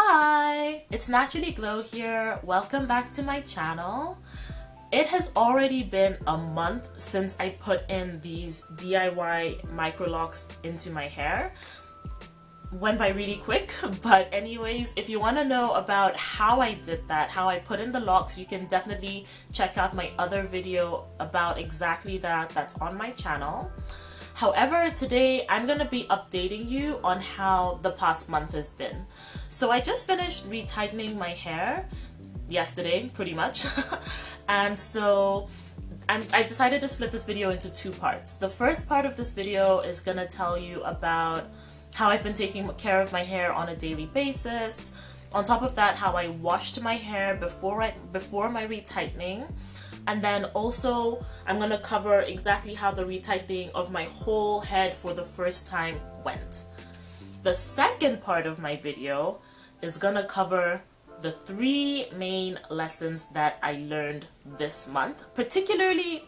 Hi, it's Naturally Glow here. Welcome back to my channel. It has already been a month since I put in these DIY Microlocs into my hair. Went by really quick, but anyways, if you want to know about how I did that, how I put in the locks, you can definitely check out my other video about exactly that. That's on my channel. However, today I'm going to be updating you on how the past month has been. So I just finished retightening my hair yesterday, pretty much. And so I decided to split this video into two parts. The first part of this video is going to tell you about how I've been taking care of my hair on a daily basis. On top of that, how I washed my hair before my retightening. And then also, I'm going to cover exactly how the retightening of my whole head for the first time went. The second part of my video is going to cover the 3 main lessons that I learned this month, particularly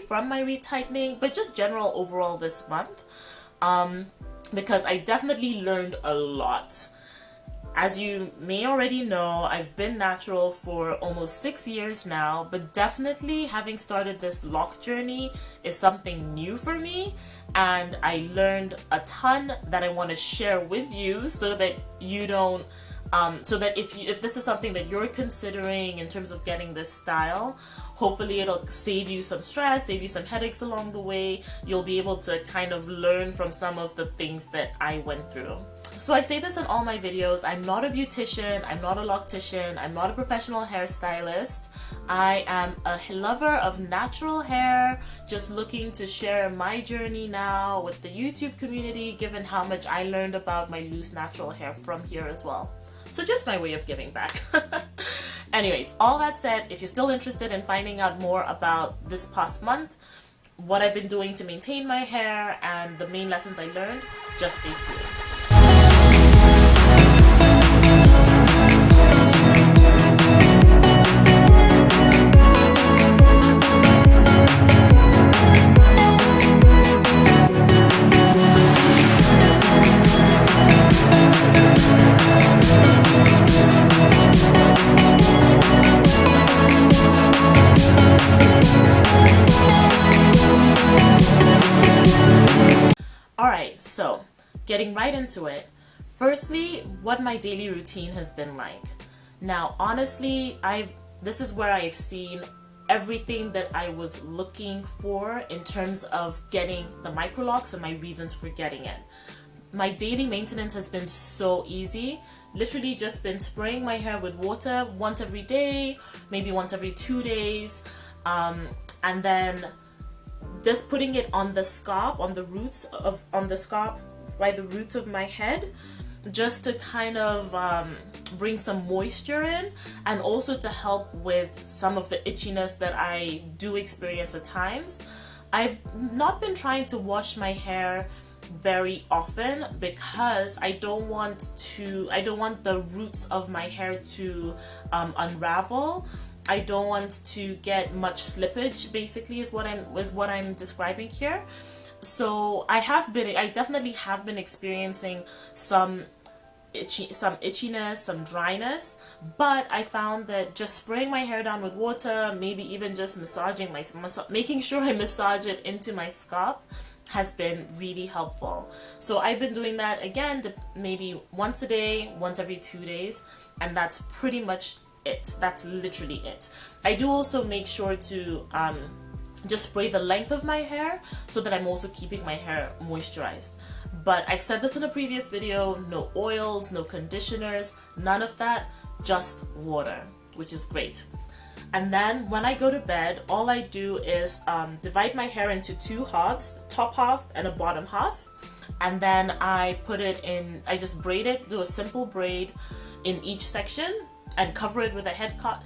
from my retightening, but just general overall this month, because I definitely learned a lot. As you may already know, I've been natural for almost 6 years now, but definitely having started this lock journey is something new for me, and I learned a ton that I want to share with you so that you don't so that if this is something that you're considering in terms of getting this style, hopefully it'll save you some stress, save you some headaches along the way. You'll be able to kind of learn from some of the things that I went through. So I say this in all my videos, I'm not a beautician, I'm not a loctician, I'm not a professional hairstylist. I am a lover of natural hair, just looking to share my journey now with the YouTube community, given how much I learned about my loose natural hair from here as well. So just my way of giving back. Anyways, all that said, if you're still interested in finding out more about this past month, what I've been doing to maintain my hair, and the main lessons I learned, just stay tuned. Alright, so getting right into it. Firstly, what my daily routine has been like. Now, honestly, this is where I've seen everything that I was looking for in terms of getting the Microlocs and my reasons for getting it. My daily maintenance has been so easy. Literally just been spraying my hair with water once every day, maybe once every 2 days, and then just putting it on the scalp, on the roots of my head, just to kind of bring some moisture in, and also to help with some of the itchiness that I do experience at times. I've not been trying to wash my hair very often because I don't want the roots of my hair to unravel. I don't want to get much slippage, basically, is what I'm describing here. So I definitely have been experiencing some itchiness, some dryness, but I found that just spraying my hair down with water, maybe even just making sure I massage it into my scalp, has been really helpful. So I've been doing that again, maybe once a day, once every 2 days, and that's pretty much it. That's literally it. I do also make sure to just spray the length of my hair so that I'm also keeping my hair moisturized. But I've said this in a previous video, no oils, no conditioners, none of that, just water, which is great. And then when I go to bed, all I do is divide my hair into 2 halves, top half and a bottom half. And then I just braid it, do a simple braid in each section, and cover it with a headscarf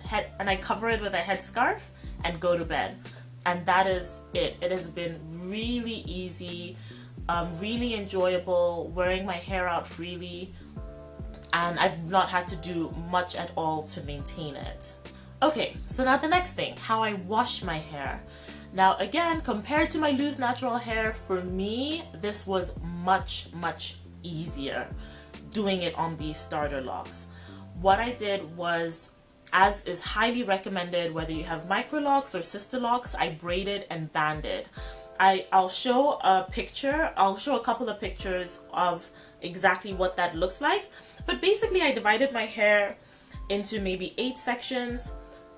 and go to bed. And that is it. It has been really easy, really enjoyable, wearing my hair out freely, and I've not had to do much at all to maintain it. Okay, so now the next thing, how I wash my hair. Now again, compared to my loose natural hair, for me, this was much easier. doing it on these starter locks. What I did was, as is highly recommended, whether you have Microlocs or sisterlocks, I braided and banded. I'll show a picture, I'll show a couple of pictures of exactly what that looks like. But basically I divided my hair into maybe 8 sections,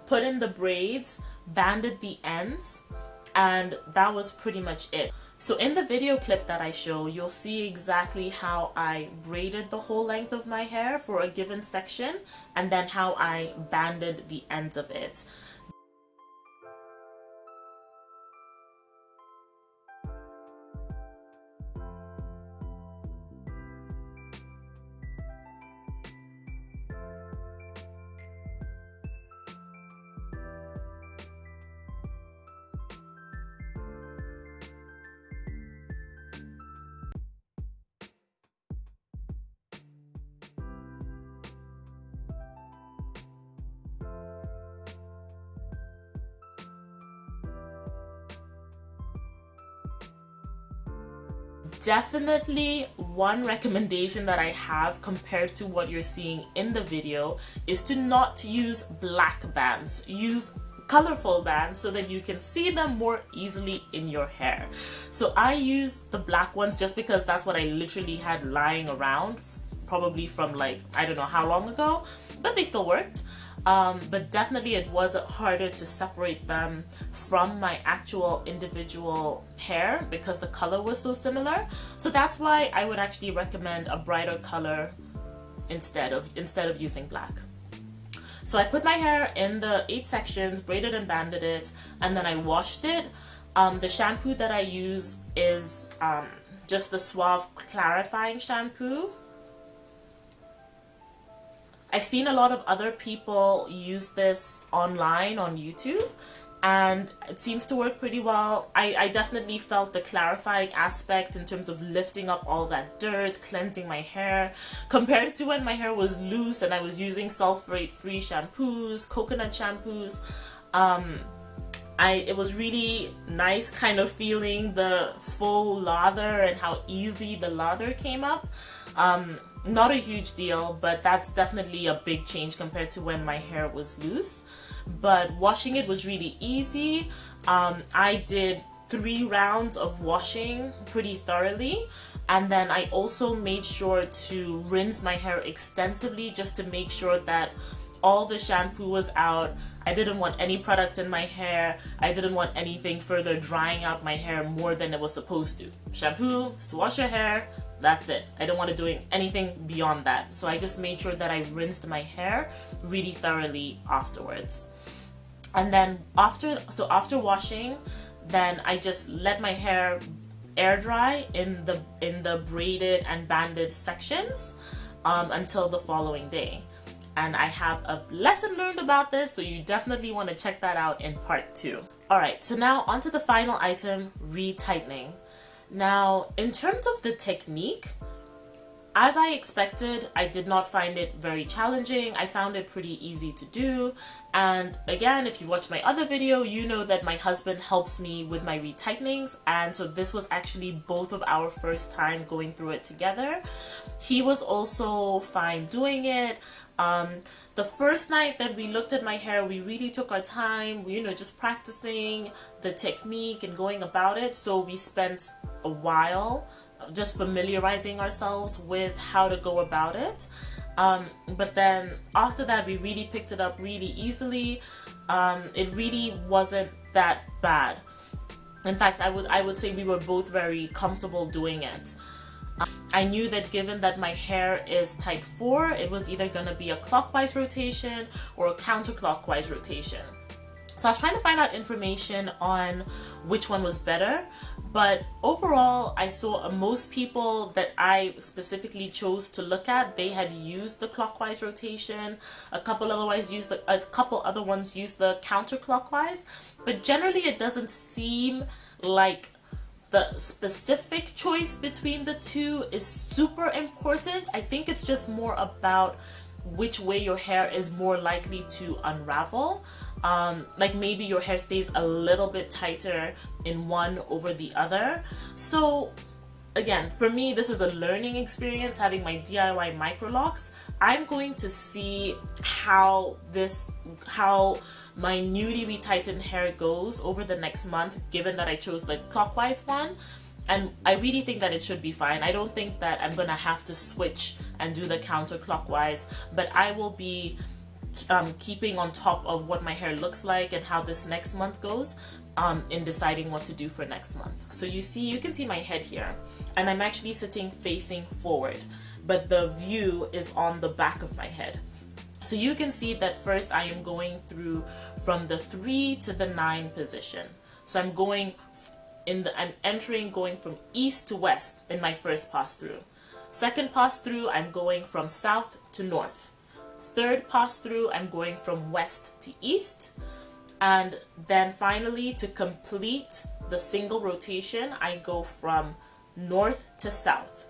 put in the braids, banded the ends, and that was pretty much it. So in the video clip that I show, you'll see exactly how I braided the whole length of my hair for a given section, and then how I banded the ends of it. Definitely one recommendation that I have compared to what you're seeing in the video is to not use black bands. Use colorful bands so that you can see them more easily in your hair. So I use the black ones just because that's what I literally had lying around, probably from like, I don't know how long ago, but they still worked. But definitely it was harder to separate them from my actual individual hair because the color was so similar. So that's why I would actually recommend a brighter color instead of using black. So I put my hair in the 8 sections, braided and banded it, and then I washed it. The shampoo that I use is just the Suave clarifying shampoo. I've seen a lot of other people use this online on YouTube, and it seems to work pretty well. I definitely felt the clarifying aspect in terms of lifting up all that dirt, cleansing my hair, compared to when my hair was loose and I was using sulfate-free shampoos, coconut shampoos. It was really nice kind of feeling the full lather and how easy the lather came up. Not a huge deal, but that's definitely a big change compared to when my hair was loose. But washing it was really easy. I did 3 rounds of washing pretty thoroughly, and then I also made sure to rinse my hair extensively just to make sure that all the shampoo was out. I didn't want any product in my hair. I didn't want anything further drying out my hair more than it was supposed to. Shampoo is to wash your hair. That's it. I don't want to do anything beyond that. So I just made sure that I rinsed my hair really thoroughly afterwards. And then after washing, then I just let my hair air dry in the braided and banded sections until the following day. And I have a lesson learned about this, so you definitely want to check that out in part 2. Alright, so now onto the final item, retightening. Now, in terms of the technique, as I expected, I did not find it very challenging. I found it pretty easy to do. And again, if you watched my other video, you know that my husband helps me with my retightnings. And so this was actually both of our first time going through it together. He was also fine doing it. The first night that we looked at my hair, we really took our time, just practicing the technique and going about it. So we spent a while just familiarizing ourselves with how to go about it. But then after that, we really picked it up really easily. It really wasn't that bad. In fact, I would say we were both very comfortable doing it. I knew that given that my hair is type 4, it was either going to be a clockwise rotation or a counterclockwise rotation. So I was trying to find out information on which one was better, but overall I saw most people that I specifically chose to look at, they had used the clockwise rotation. A couple other ones used the counterclockwise, but generally it doesn't seem like the specific choice between the two is super important. I think it's just more about which way your hair is more likely to unravel. Like maybe your hair stays a little bit tighter in one over the other. So again, for me, this is a learning experience having my DIY Microlocs. I'm going to see how my newly retightened hair goes over the next month, given that I chose the clockwise one. And I really think that it should be fine. I don't think that I'm gonna have to switch and do the counterclockwise, but I will be keeping on top of what my hair looks like and how this next month goes in deciding what to do for next month. So you can see my head here, and I'm actually sitting facing forward, but the view is on the back of my head. So you can see that first I am going through from the 3 to the 9 position. So I'm going going from east to west in my first pass through. Second pass through, I'm going from south to north. Third pass through, I'm going from west to east. And then finally, to complete the single rotation, I go from north to south.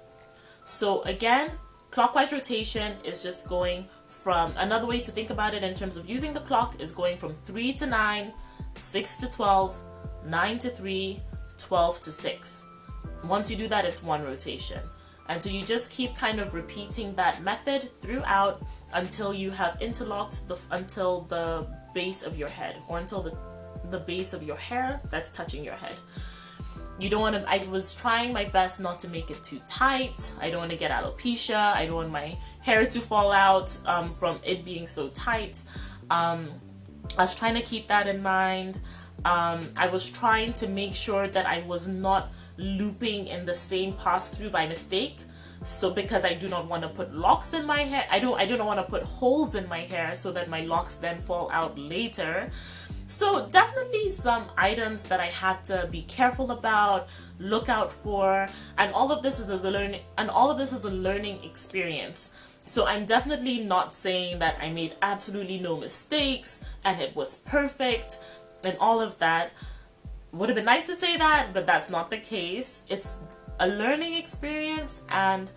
So again, clockwise rotation is just going from, another way to think about it in terms of using the clock is going from 3 to 9, 6 to 12, 9 to 3, 12 to 6. Once you do that, it's one rotation. And so you just keep kind of repeating that method throughout until you have interlocked until the base of your head, or until the base of your hair that's touching your head. You don't want to, I was trying my best not to make it too tight. I don't want to get alopecia. I don't want my hair to fall out from it being so tight. I was trying to keep that in mind. I was trying to make sure that I was not looping in the same pass through by mistake. So because I do not want to put locks in my hair, I do not want to put holes in my hair so that my locks then fall out later. So definitely some items that I had to be careful about, look out for, and all of this is a learning experience. So I'm definitely not saying that I made absolutely no mistakes and it was perfect and all of that. Would have been nice to say that, but that's not the case. It's a learning experience, and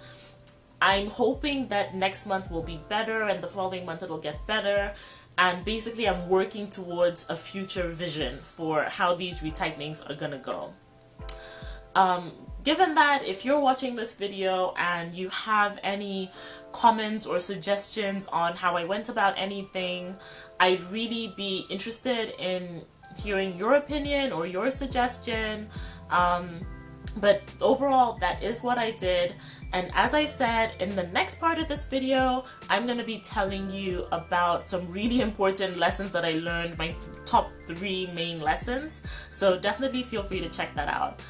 I'm hoping that next month will be better and the following month it'll get better. And basically I'm working towards a future vision for how these retightenings are gonna go. Given that, if you're watching this video and you have any comments or suggestions on how I went about anything, I'd really be interested in hearing your opinion or your suggestion. But overall, that is what I did. And as I said, in the next part of this video, I'm going to be telling you about some really important lessons that I learned, my top 3 main lessons. So definitely feel free to check that out.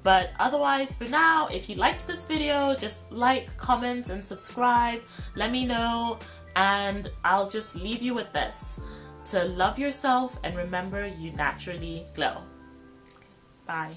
But otherwise, for now, if you liked this video, just like, comment, and subscribe. Let me know, and I'll just leave you with this. To love yourself and remember you naturally glow. Bye.